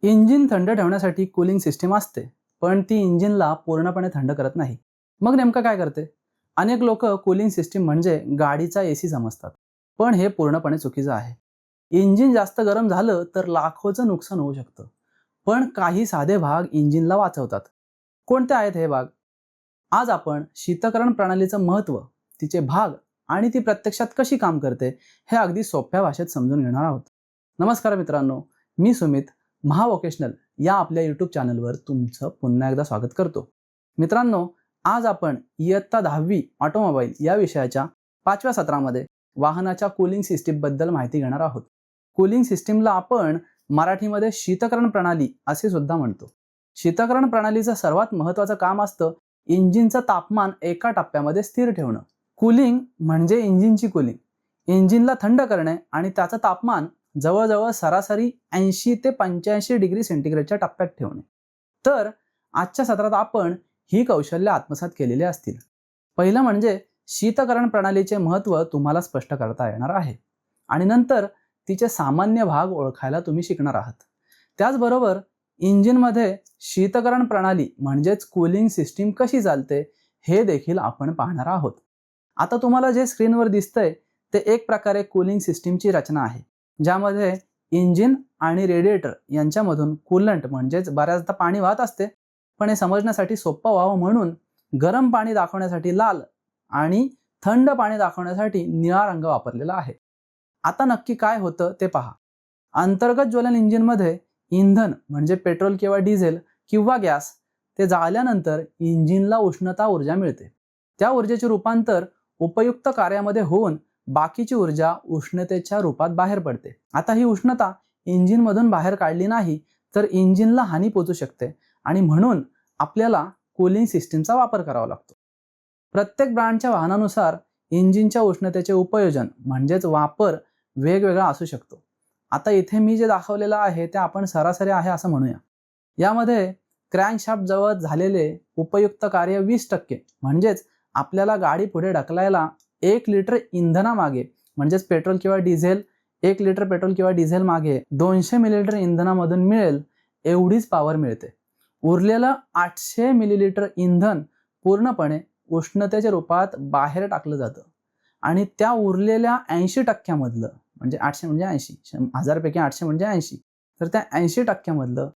Engine थंड ठेवण्यासाठी cooling system असते, पण ती इंजिनला पूर्णपणे थंड करत नाही. मग नेमकं काय करते? अनेक लोक कूलिंग सिस्टीम म्हणजे गाडीचा एसी समजतात, पण हे पूर्णपणे चुकीचं आहे. इंजिन जास्त गरम झालं तर लाखोचं नुकसान होऊ शकतं, पण काही साधे भाग इंजिनला वाचवतात. कोणते आहेत हे भाग? आज आपण शीतकरण प्रणालीचं महत्त्व, तिचे भाग आणि ती प्रत्यक्षात कशी काम करते हे अगदी सोप्या भाषेत समजून घेणार आहोत. नमस्कार मित्रांनो, मी सुमित, महावोकेशनल या आपल्या यूट्यूब चॅनलवर तुमचं पुन्हा एकदा स्वागत करतो. मित्रांनो, आज आपण इयत्ता 10वी ऑटोमोबाईल या विषयाच्या 5व्या सत्रामध्ये वाहनाच्या कूलिंग सिस्टीमबद्दल माहिती घेणार आहोत. कूलिंग सिस्टीमला आपण मराठीमध्ये शीतकरण प्रणाली असे सुद्धा म्हणतो. शीतकरण प्रणालीचं सर्वात महत्त्वाचं काम असतं इंजिनचं तापमान एका टप्प्यामध्ये स्थिर ठेवणं. कूलिंग म्हणजे इंजिनची कूलिंग, इंजिनला थंड करणे आणि त्याचं तापमान जवळजवळ सरासरी 80 ते 85 डिग्री सेंटीग्रेडच्या टप्प्यात ठेवणे. तर आजच्या सत्रात आपण ही कौशल्य आत्मसात केलेली असतील. पहिलं म्हणजे शीतकरण प्रणालीचे महत्त्व तुम्हाला स्पष्ट करता येणार आहे आणि नंतर तिचे सामान्य भाग ओळखायला तुम्ही शिकणार आहात. त्याचबरोबर इंजिनमध्ये शीतकरण प्रणाली म्हणजेच कूलिंग सिस्टीम कशी चालते हे देखील आपण पाहणार आहोत. आता तुम्हाला जे स्क्रीनवर दिसतंय ते एक प्रकारे कूलिंग सिस्टीमची रचना आहे, ज्यामध्ये इंजिन आणि रेडिएटर यांच्यामधून कूलंट म्हणजेच बऱ्याचदा पाणी वाहत असते, पण हे समजण्यासाठी सोपं व्हावं म्हणून गरम पाणी दाखवण्यासाठी लाल आणि थंड पाणी दाखवण्यासाठी निळा रंग वापरलेला आहे. आता नक्की काय होतं ते पहा. अंतर्गत ज्वलन इंजिनमध्ये इंधन म्हणजे पेट्रोल किंवा डिझेल किंवा गॅस ते जाळल्यानंतर इंजिनला उष्णता ऊर्जा मिळते. त्या ऊर्जेचे रूपांतर उपयुक्त कार्यामध्ये होऊन बाकीची ऊर्जा उष्णतेच्या रूपात बाहेर पडते. आता ही उष्णता इंजिनमधून बाहेर काढली नाही तर इंजिनला हानी पोहोचू शकते आणि म्हणून आपल्याला कूलिंग सिस्टीमचा वापर करावा लागतो. प्रत्येक ब्रँडच्या वाहनानुसार इंजिनच्या उष्णतेचे उपयोजन म्हणजेच वापर वेगवेगळा असू शकतो. आता इथे मी जे दाखवलेलं आहे ते आपण सरासरी आहे असं म्हणूया. यामध्ये क्रँकशाफ्ट जवळ झालेले उपयुक्त कार्य 20%, म्हणजेच आपल्याला गाडी पुढे ढकलायला 1 लिटर इंधनामागे म्हणजेच पेट्रोल किंवा डिझेल 1 लिटर पेट्रोल किंवा डिझेल मागे 200 मिलीलिटर इंधनामधून मिळेल एवढीच पॉवर मिळते. उरलेलं 800 मिलीलिटर इंधन पूर्णपणे उष्णतेच्या रूपात बाहेर टाकलं जातं आणि त्या उरलेल्या 80% मधलं म्हणजे 800 म्हणजे 80, 1000 पैकी 800 म्हणजे 80, तर त्या 80%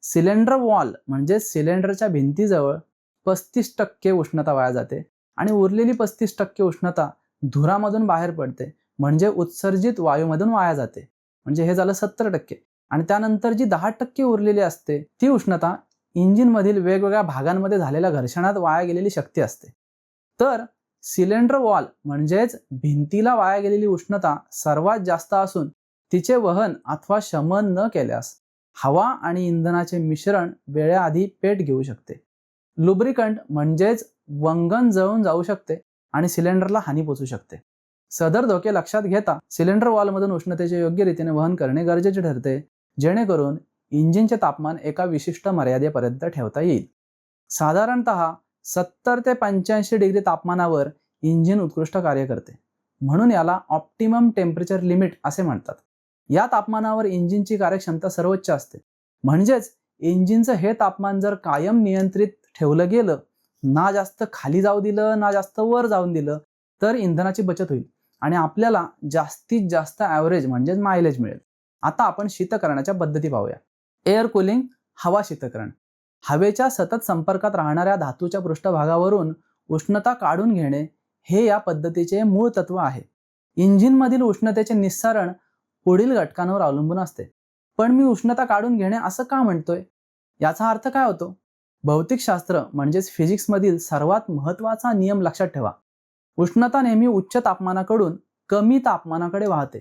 सिलेंडर वॉल म्हणजे सिलेंडरच्या भिंतीजवळ 35% उष्णता वाया जाते आणि उरलेली 35% उष्णता धुरामधून बाहेर पडते म्हणजे उत्सर्जित वायूमधून वाया जाते. म्हणजे हे झालं 70% आणि त्यानंतर जी 10% उरलेली असते ती उष्णता इंजिनमधील वेगवेगळ्या भागांमध्ये झालेल्या घर्षणात वाया गेलेली शक्ती असते. तर सिलेंडर वॉल म्हणजेच भिंतीला वाया गेलेली उष्णता सर्वात जास्त असून तिचे वहन अथवा शमन न केल्यास हवा आणि इंधनाचे मिश्रण वेळेआधी पेट घेऊ शकते. लुब्रिकंट म्हणजेच वंगण जळून जाऊ शकते आणि सिलेंडरला हानी पोहोचू शकते. सदर धोके लक्षात घेता सिलेंडर वॉलमधून उष्णतेचे योग्य रीतीने वहन करणे गरजेचे ठरते, जेणेकरून इंजिनचे तापमान एका विशिष्ट मर्यादेपर्यंत ठेवता येईल. साधारणतः 70 ते 85 डिग्री तापमानावर इंजिन उत्कृष्ट कार्य करते, म्हणून याला ऑप्टिमम टेम्परेचर लिमिट असे म्हणतात. या तापमानावर इंजिनची कार्यक्षमता सर्वोच्च असते. म्हणजेच इंजिनचं हे तापमान जर कायम नियंत्रित ठेवलं गेलं, ना जास्त खाली जाऊ दिलं ना जास्त वर जाऊन दिलं, तर इंधनाची बचत होईल आणि आपल्याला जास्तीत जास्त ॲव्हरेज म्हणजेच मायलेज मिळेल. आता आपण शीतकरणाच्या पद्धती पाहूया. एअर कूलिंग, हवा शीतकरण. हवेच्या सतत संपर्कात राहणाऱ्या धातूच्या पृष्ठभागावरून उष्णता काढून घेणे हे या पद्धतीचे मूळ तत्व आहे. इंजिनमधील उष्णतेचे निस्सारण पुढील घटकांवर अवलंबून असते. पण मी उष्णता काढून घेणे असं का म्हणतोय? याचा अर्थ काय होतो? भौतिकशास्त्र म्हणजेच फिजिक्समधील सर्वात महत्त्वाचा नियम लक्षात ठेवा. उष्णता नेहमी उच्च तापमानाकडून कमी तापमानाकडे वाहते.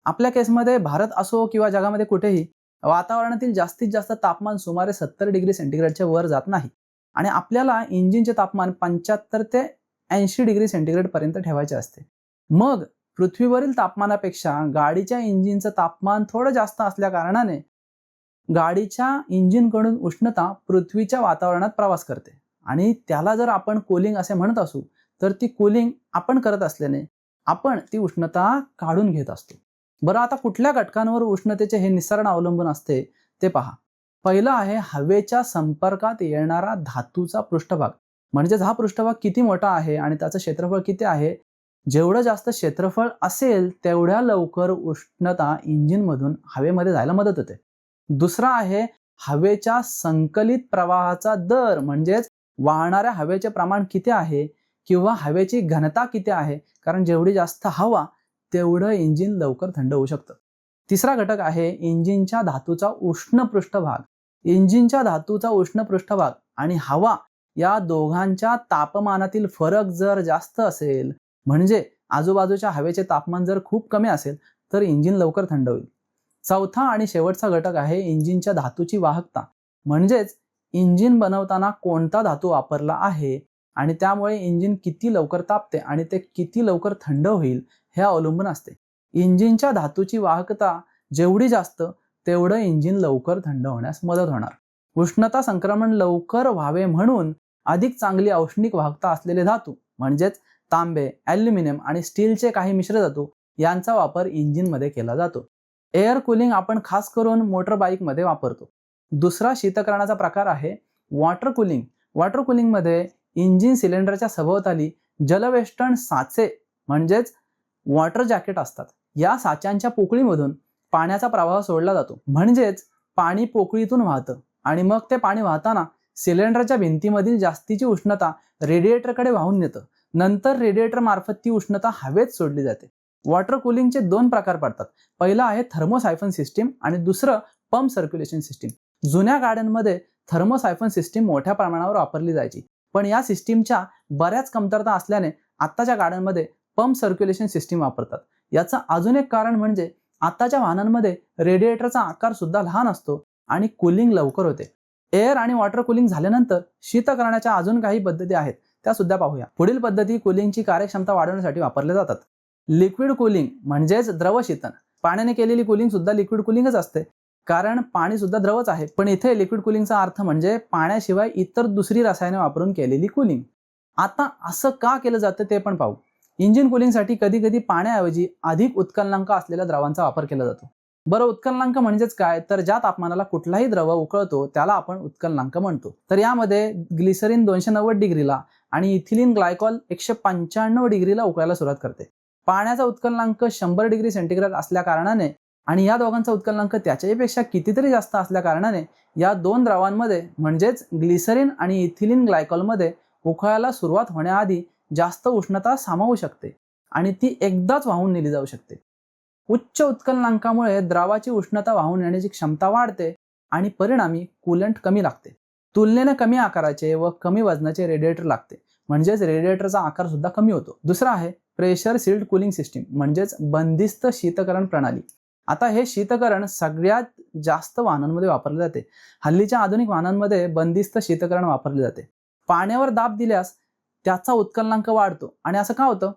आपल्या केसमध्ये भारत असो किंवा जगामध्ये कुठेही वातावरणातील जास्तीत जास्त तापमान सुमारे 70 डिग्री सेंटीग्रेडच्या वर जात नाही आणि आपल्याला इंजिनचे तापमान 75 ते 80 डिग्री सेंटीग्रेड पर्यंत ठेवायचे असते. मग पृथ्वीवरील तापमानापेक्षा गाडीच्या इंजिनचं तापमान थोडं जास्त असल्या कारणाने गाडीच्या इंजिनकडून उष्णता पृथ्वीच्या वातावरणात प्रवास करते आणि त्याला जर आपण कूलिंग असे म्हणत असू तर ती कूलिंग आपण करत असल्याने आपण ती उष्णता काढून घेत असतो. बरं, आता कुठल्या घटकांवर उष्णतेचे हे निस्सारण अवलंबून असते ते पहा. पहिलं आहे हवेच्या संपर्कात येणारा धातूचा पृष्ठभाग. म्हणजेच हा पृष्ठभाग किती मोठा आहे आणि त्याचं क्षेत्रफळ किती आहे. जेवढं जास्त क्षेत्रफळ असेल तेवढ्या लवकर उष्णता इंजिनमधून हवेमध्ये जायला मदत होते. दुसरा आहे हवेच्या संकलित प्रवाहाचा दर, म्हणजेच वाहणाऱ्या हवेचे प्रमाण किती आहे किंवा हवेची घनता किती आहे. कारण जेवढी जास्त हवा तेवढं इंजिन लवकर थंड होऊ शकतं. तिसरा घटक आहे इंजिनच्या धातूचा उष्ण पृष्ठभाग. इंजिनच्या धातूचा उष्ण पृष्ठभाग आणि हवा या दोघांच्या तापमानातील फरक जर जास्त असेल, म्हणजे आजूबाजूच्या हवेचे तापमान जर खूप कमी असेल, तर इंजिन लवकर थंड होईल. चौथा आणि शेवटचा घटक आहे इंजिनच्या धातूची वाहकता. म्हणजेच इंजिन बनवताना कोणता धातू वापरला आहे आणि त्यामुळे इंजिन किती लवकर तापते आणि ते किती लवकर थंड होईल हे अवलंबून असते. इंजिनच्या धातूची वाहकता जेवढी जास्त तेवढं इंजिन लवकर थंड होण्यास मदत होणार. उष्णता संक्रमण लवकर व्हावे म्हणून अधिक चांगली औष्णिक वाहकता असलेले धातू म्हणजेच तांबे, ॲल्युमिनियम आणि स्टीलचे काही मिश्र धातू यांचा वापर इंजिनमध्ये केला जातो. एअर कूलिंग आपण खास करून मोटर बाईकमध्ये वापरतो. दुसरा शीतकरणाचा प्रकार आहे वॉटर कूलिंग. वॉटर कूलिंगमध्ये इंजिन सिलेंडरच्या सभोवताली जलवेष्टन साचे म्हणजेच वॉटर जॅकेट असतात. या साच्यांच्या पोकळीमधून पाण्याचा प्रवाह सोडला जातो. म्हणजेच पाणी पोकळीतून वाहतं आणि मग ते पाणी वाहताना सिलेंडरच्या भिंतीमधील जास्तीची उष्णता रेडिएटरकडे वाहून नेतं. नंतर रेडिएटर मार्फत ती उष्णता हवेत सोडली जाते. वॉटर कूलिंगचे दोन प्रकार पडतात. पहिला आहे थर्मोसायफन सिस्टीम आणि दुसरं पंप सर्क्युलेशन सिस्टीम. जुन्या गाड्यांमध्ये थर्मोसायफन सिस्टीम मोठ्या प्रमाणावर वापरली जायची, पण या सिस्टीमच्या बऱ्याच कमतरता असल्याने आत्ताच्या गाड्यांमध्ये पंप सर्क्युलेशन सिस्टीम वापरतात. याचं अजून एक कारण म्हणजे आताच्या वाहनांमध्ये रेडिएटरचा आकार सुद्धा लहान असतो आणि कूलिंग लवकर होते. एअर आणि वॉटर कूलिंग झाल्यानंतर शीतकरणाच्या अजून काही पद्धती आहेत, त्या सुद्धा पाहूया. पुढील पद्धती कूलिंगची कार्यक्षमता वाढवण्यासाठी वापरल्या जातात. लिक्विड कूलिंग म्हणजेच द्रवशीतन. पाण्याने केलेली कूलिंग सुद्धा लिक्विड कूलिंगच असते, कारण पाणी सुद्धा द्रवच आहे. पण इथे लिक्विड कूलिंगचा अर्थ म्हणजे पाण्याशिवाय इतर दुसरी रसायने वापरून केलेली कूलिंग. आता असं का केलं जातं ते पण पाहू. इंजिन कूलिंगसाठी कधी कधी पाण्याऐवजी अधिक उत्कलनांक असलेल्या द्रवांचा वापर केला जातो. बरं, उत्कलनांक म्हणजेच काय, तर ज्या तापमानाला कुठलाही द्रव उकळतो त्याला आपण उत्कलनांक म्हणतो. तर यामध्ये ग्लिसरीन 290 डिग्रीला आणि इथिलीन ग्लायकॉल 195 डिग्रीला उकळायला सुरुवात करते. पाण्याचा उत्कलनांक 100 डिग्री सेंटीग्रेड असल्या कारणाने आणि या दोघांचा उत्कलनांक त्याच्यापेक्षा कितीतरी जास्त असल्या कारणाने या दोन द्रवांमध्ये म्हणजेच ग्लिसरीन आणि इथिलीन ग्लायकॉलमध्ये उकळायला सुरुवात होण्याआधी जास्त उष्णता सामावू शकते आणि ती एकदाच वाहून नेली जाऊ शकते. उच्च उत्कलनांकामुळे द्रवाची उष्णता वाहून नेण्याची क्षमता वाढते आणि परिणामी कूलंट कमी लागते. तुलनेने कमी आकाराचे व कमी वजनाचे रेडिएटर लागते, म्हणजेच रेडिएटरचा आकार सुद्धा कमी होतो. दुसरा आहे प्रेशर सील्ड कूलिंग सिस्टीम म्हणजेच बंदिस्त शीतकरण प्रणाली. आता हे शीतकरण सगळ्यात जास्त वाहनांमध्ये वापरले जाते. हल्लीच्या आधुनिक वाहनांमध्ये बंदिस्त शीतकरण वापरले जाते. पाण्यावर दाब दिल्यास त्याचा उत्कलनांक वाढतो आणि असं का होतं,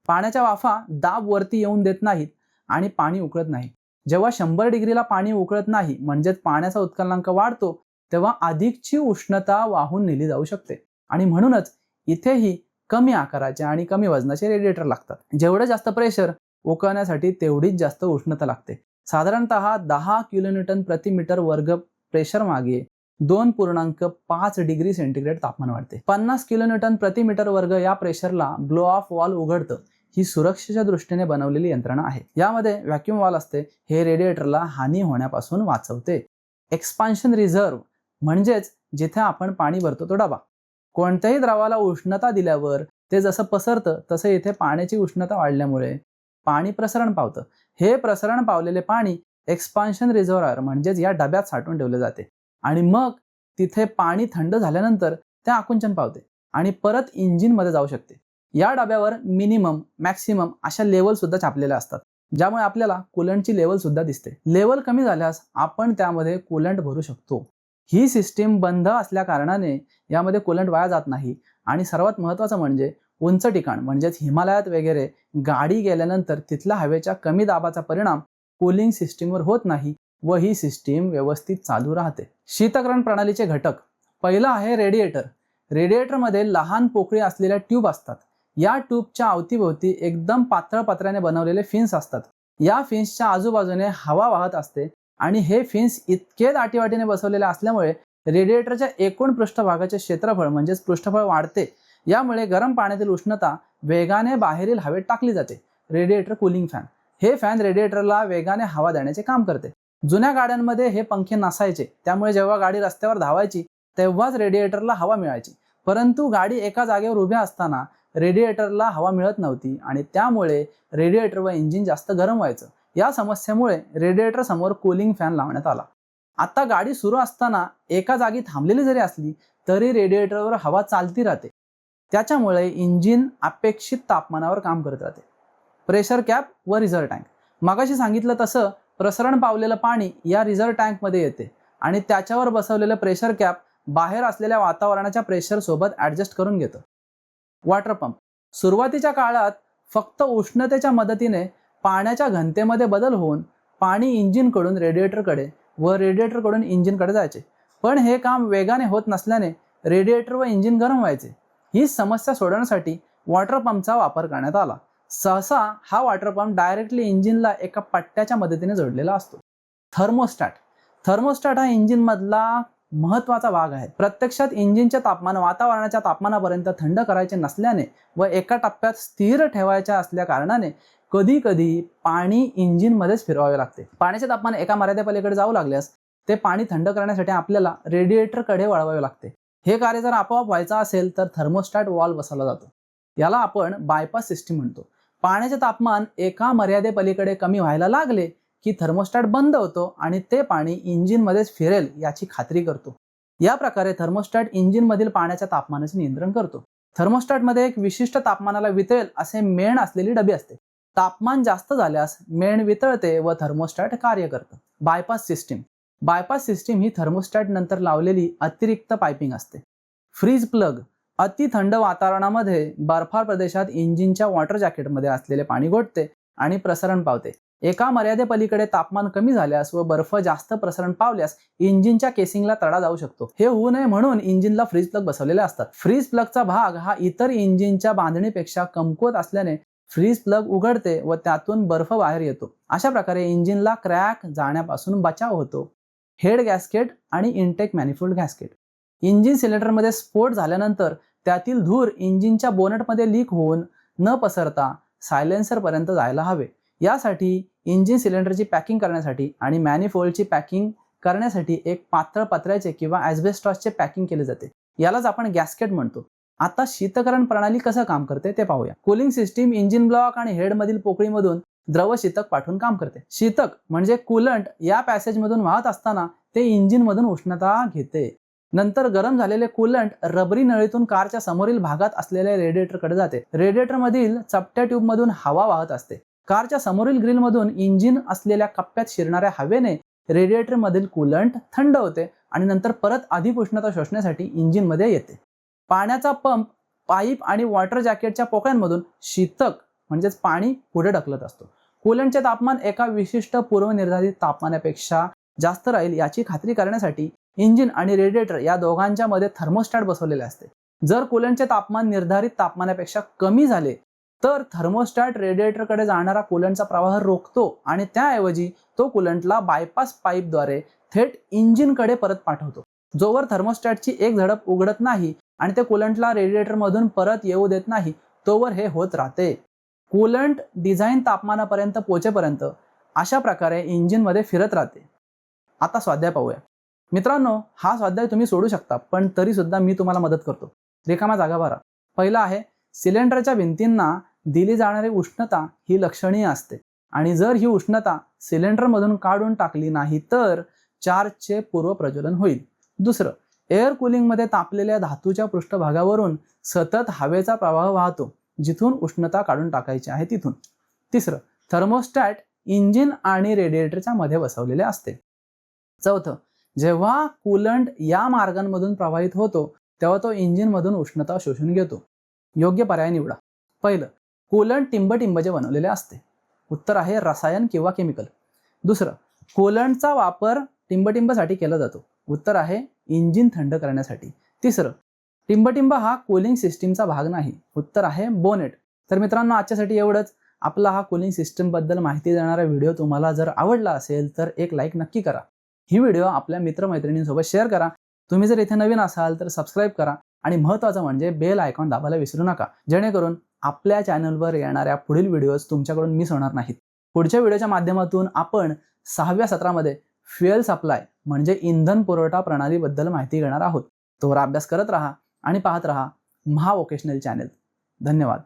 पाण्याच्या वाफा दाब वरती येऊन देत नाहीत आणि पाणी उकळत नाही. जेव्हा 100 डिग्रीला पाणी उकळत नाही म्हणजेच पाण्याचा उत्कलनांक वाढतो, तेव्हा अधिकची उष्णता वाहून नेली जाऊ शकते आणि म्हणूनच इथेही कमी आकाराचे आणि कमी वजनाचे रेडिएटर लागतात. जेवढं जास्त प्रेशर उकळण्यासाठी तेवढीच जास्त उष्णता लागते. साधारणतः 10 किलोन्यूटन प्रति मीटर वर्ग प्रेशर मागे 2.5 डिग्री सेंटीग्रेड तापमान वाढते. 50 किलोन्यूटन प्रति मीटर वर्ग या प्रेशरला ब्लो ऑफ वॉल्व उघडतं. ही सुरक्षेच्या दृष्टीने बनवलेली यंत्रणा आहे. यामध्ये व्हॅक्यूम वॉल्व असते, हे रेडिएटरला हानी होण्यापासून वाचवते. एक्सपान्शन रिझर्व्ह म्हणजेच जिथे आपण पाणी भरतो तो डबा. कोणत्याही द्रवाला उष्णता दिल्यावर ते जसं पसरतं तसं इथे पाण्याची उष्णता वाढल्यामुळे पाणी प्रसरण पावतं. हे प्रसरण पावलेले पाणी एक्सपान्शन रिझर्व्हर म्हणजेच या डब्यात साठवून ठेवले जाते आणि मग तिथे पाणी थंड झाल्यानंतर ते आकुंचन पावते आणि परत इंजिनमध्ये जाऊ शकते. या डब्यावर मिनिमम, मॅक्सिमम अशा लेवल सुद्धा छापलेल्या असतात, ज्यामुळे आपल्याला कूलंटची लेवल सुद्धा दिसते. लेवल कमी झाल्यास आपण त्यामध्ये कूलंट भरू शकतो. ही सिस्टीम बंद असल्या कारणाने यामध्ये कूलंट वाया जात नाही आणि सर्वात महत्त्वाचं म्हणजे उंच ठिकाण म्हणजेच हिमालयात वगैरे गाडी गेल्यानंतर तिथल्या हवेच्या कमी दाबाचा परिणाम कूलिंग सिस्टीमवर होत नाही व ही सिस्टीम व्यवस्थित चालू राहते. शीतकरण प्रणालीचे घटक. पहिला आहे रेडिएटर. रेडिएटरमध्ये लहान पोकळी असलेल्या ट्यूब असतात. या ट्यूबच्या अवतीभोवती एकदम पातळ पत्र्याने बनवलेले फिन्स असतात. या फिन्सच्या आजूबाजूने हवा वाहत असते आणि हे फिन्स इतके दाटीवाटीने बसवलेले असल्यामुळे रेडिएटरच्या एकूण पृष्ठभागाचे क्षेत्रफळ म्हणजेच पृष्ठफळ वाढते. यामुळे गरम पाण्यातील उष्णता वेगाने बाहेरील हवेत टाकली जाते. रेडिएटर कूलिंग फॅन हे फॅन रेडिएटरला वेगाने हवा देण्याचे काम करते. जुन्या गाड्यांमध्ये हे पंखे नसायचे, त्यामुळे जेव्हा गाडी रस्त्यावर धावायची तेव्हाच रेडिएटरला हवा मिळायची. परंतु गाडी एका जागेवर उभ्या असताना रेडिएटरला हवा मिळत नव्हती आणि त्यामुळे रेडिएटर व इंजिन जास्त गरम व्हायचं. या समस्येमुळे रेडिएटर समोर कूलिंग फॅन लावण्यात आला. आता गाडी सुरू असताना एका जागी थांबलेली जरी असली तरी रेडिएटरवर हवा चालती राहते. त्याच्यामुळे इंजिन अपेक्षित तापमानावर काम करत राहते. प्रेशर कॅप व रिझर्व्ह टँक. मगाशी सांगितलं तसं प्रसरण पावलेलं पाणी या रिझर्व्ह टँकमध्ये येते आणि त्याच्यावर बसवलेलं प्रेशर कॅप बाहेर असलेल्या वातावरणाच्या प्रेशर सोबत ऍडजस्ट करून घेतं. Water pump. सुरुवातीच्या काळात फक्त उष्णतेच्या मदतीने पाण्याच्या घनतेमध्ये बदल होऊन पाणी इंजिनकडून रेडिएटरकडे व रेडिएटरकडून इंजिनकडे जायचे. पण हे काम वेगाने होत नसल्याने रेडिएटर व इंजिन गरम व्हायचे. ही समस्या सोडवण्यासाठी वॉटर पंपचा वापर करण्यात आला. सहसा हा वॉटर पंप डायरेक्टली इंजिनला एका पट्ट्याच्या मदतीने जोडलेला असतो. थर्मोस्टॅट. थर्मोस्टॅट हा इंजिनमधला महत्त्वाचा भाग आहे. प्रत्यक्षात इंजिनचे तापमान वातावरणाच्या तापमानापर्यंत थंड करायचे नसल्याने व एका टप्प्यात स्थिर ठेवायचे असल्या कारणाने कधी कधी पाणी इंजिनमध्येच फिरवावे लागते. पाण्याचे तापमान एका मर्यादेपलीकडे जाऊ लागल्यास ते पाणी थंड करण्यासाठी आपल्याला रेडिएटरकडे वळवावे लागते. हे कार्य जर आपोआप व्हायचं असेल तर थर्मोस्टॅट वॉल्व बसवला जातो. याला आपण बायपास सिस्टीम म्हणतो. पाण्याचे तापमान एका मर्यादेपलीकडे कमी व्हायला लागले की थर्मोस्टॅट बंद होतो आणि ते पाणी इंजिनमध्येच फिरेल याची खात्री करतो. या प्रकारे थर्मोस्टॅट इंजिनमधील पाण्याच्या तापमानाचे नियंत्रण करतो. थर्मोस्टॅटमध्ये एक विशिष्ट तापमानाला वितळेल असे मेण असलेली डबी असते. तापमान जास्त झाल्यास मेण वितळते व थर्मोस्टॅट कार्य करतं. Bypass system. बायपास सिस्टीम ही थर्मोस्टॅट नंतर लावलेली अतिरिक्त पायपिंग असते. Freeze plug. अति थंड वातावरणामध्ये बर्फाळ प्रदेशात इंजिनच्या वॉटर जॅकेटमध्ये असलेले पाणी गोठते आणि प्रसरण पावते. एका मर्यादेपलीकडे तापमान कमी झाल्यास व बर्फ जास्त प्रसरण पावल्यास इंजिनच्या केसिंगला तडा जाऊ शकतो. हे होऊ नये म्हणून इंजिनला फ्रीज प्लग बसवलेले असतात. फ्रीज प्लगचा भाग हा इतर इंजिनच्या बांधणीपेक्षा कमकुवत असल्याने फ्रीज प्लग उघडते व त्यातून बर्फ बाहेर येतो. अशा प्रकारे इंजिनला क्रॅक जाण्यापासून बचाव होतो. हेड गॅस्केट आणि इनटेक मॅनिफोल्ड गॅस्केट. इंजिन सिलेंडरमध्ये स्फोट झाल्यानंतर त्यातील धूर इंजिनच्या बोनटमध्ये लीक होऊन न पसरता सायलेन्सरपर्यंत जायला हवे. यासाठी इंजिन सिलेंडरची पॅकिंग करण्यासाठी आणि मॅनिफोल्डची पॅकिंग करण्यासाठी एक पातळ पत्र्याचे किंवा ॲस्बेस्टॉसचे पॅकिंग केले जाते. यालाच आपण गॅस्केट म्हणतो. आता शीतकरण प्रणाली कसं काम करते ते पाहूया. कूलिंग सिस्टीम इंजिन ब्लॉक आणि हेडमधील पोकळीमधून द्रव शीतक पाठवून काम करते. शीतक म्हणजे कूलंट या पॅसेजमधून वाहत असताना ते इंजिनमधून उष्णता घेते. नंतर गरम झालेले कूलंट रबरी नळीतून कारच्या समोरील भागात असलेल्या रेडिएटरकडे जाते. रेडिएटरमधील चपट्या ट्यूबमधून हवा वाहत असते. कारच्या समोरील ग्रिलमधून इंजिन असलेल्या कप्प्यात शिरणाऱ्या हवेने रेडिएटरमधील कूलंट थंड होते आणि नंतर परत अधिक उष्णता शोषण्यासाठी इंजिनमध्ये येते. पाण्याचा पंप पाईप आणि वॉटर जॅकेटच्या पोकळ्यांमधून शीतक म्हणजेच पाणी पुढे ढकलत असतो. कूलंटचे तापमान एका विशिष्ट पूर्वनिर्धारित तापमानापेक्षा जास्त राहील याची खात्री करण्यासाठी इंजिन आणि रेडिएटर या दोघांच्या मध्ये थर्मोस्टॅट बसवलेले असते. जर कूलंटचे तापमान निर्धारित तापमानापेक्षा कमी झाले तर थर्मोस्टॅट रेडिएटरकडे जाणारा कूलंटचा प्रवाह रोखतो आणि त्याऐवजी तो कूलंटला बायपास पाईपद्वारे थेट इंजिनकडे परत पाठवतो. जोवर थर्मोस्टॅटची एक झडप उघडत नाही आणि ते कूलंटला रेडिएटरमधून परत येऊ देत नाही तोवर हे होत राहते. कूलंट डिझाईन तापमानापर्यंत पोहोचेपर्यंत अशा प्रकारे इंजिनमध्ये फिरत राहते. आता स्वाध्याय पाहूया. मित्रांनो, हा स्वाध्याय तुम्ही सोडू शकता, पण तरी सुद्धा मी तुम्हाला मदत करतो. रिकाम्या जागा भरा. पहिला आहे, सिलेंडरच्या भिंतींना दिली जाणारी उष्णता ही लक्षणीय असते आणि जर ही उष्णता सिलेंडरमधून काढून टाकली नाही तर चार्जचे पूर्वप्रज्वलन होईल. दुसरं, एअर कूलिंगमध्ये तापलेल्या धातूच्या पृष्ठभागावरून सतत हवेचा प्रवाह वाहतो जिथून उष्णता काढून टाकायची आहे तिथून. तिसरं, थर्मोस्टॅट इंजिन आणि रेडिएटरच्या मध्ये बसवलेले असते. चौथं, जेव्हा कूलंट या मार्गांमधून प्रवाहित होतो तेव्हा तो इंजिनमधून उष्णता शोषून घेतो. योग्य पर्याय निवडा. पहिलं, कूलंट टिंबटिंबचे बनवलेले असते. उत्तर आहे रसायन किंवा केमिकल. दुसरं, कूलंटचा वापर टिंबटिंबसाठी केला जातो. उत्तर आहे इंजिन थंड करण्यासाठी. तिसरं, टिंबटिंब हा कूलिंग सिस्टीमचा भाग नाही. उत्तर आहे बोनेट. तर मित्रांनो, आजच्यासाठी एवढंच. आपला हा कूलिंग सिस्टमबद्दल माहिती देणारा व्हिडिओ तुम्हाला जर आवडला असेल तर एक लाईक नक्की करा. ही व्हिडिओ आपल्या मित्रमैत्रिणींसोबत शेअर करा. तुम्ही जर इथे नवीन असाल तर सबस्क्राईब करा आणि महत्त्वाचं म्हणजे बेल आयकॉन दाबायला विसरू नका, जेणेकरून आपल्या चॅनलवर येणाऱ्या पुढील व्हिडिओज तुमच्याकडून मिस होणार नाहीत. पुढच्या व्हिडिओच्या माध्यमातून आपण 6व्या सत्रामध्ये फ्युएल सप्लाय म्हणजे इंधन पुरवठा प्रणालीबद्दल माहिती घेणार आहोत. तोवर अभ्यास करत राहा आणि पाहत राहा महावोकेशनल चॅनल. धन्यवाद.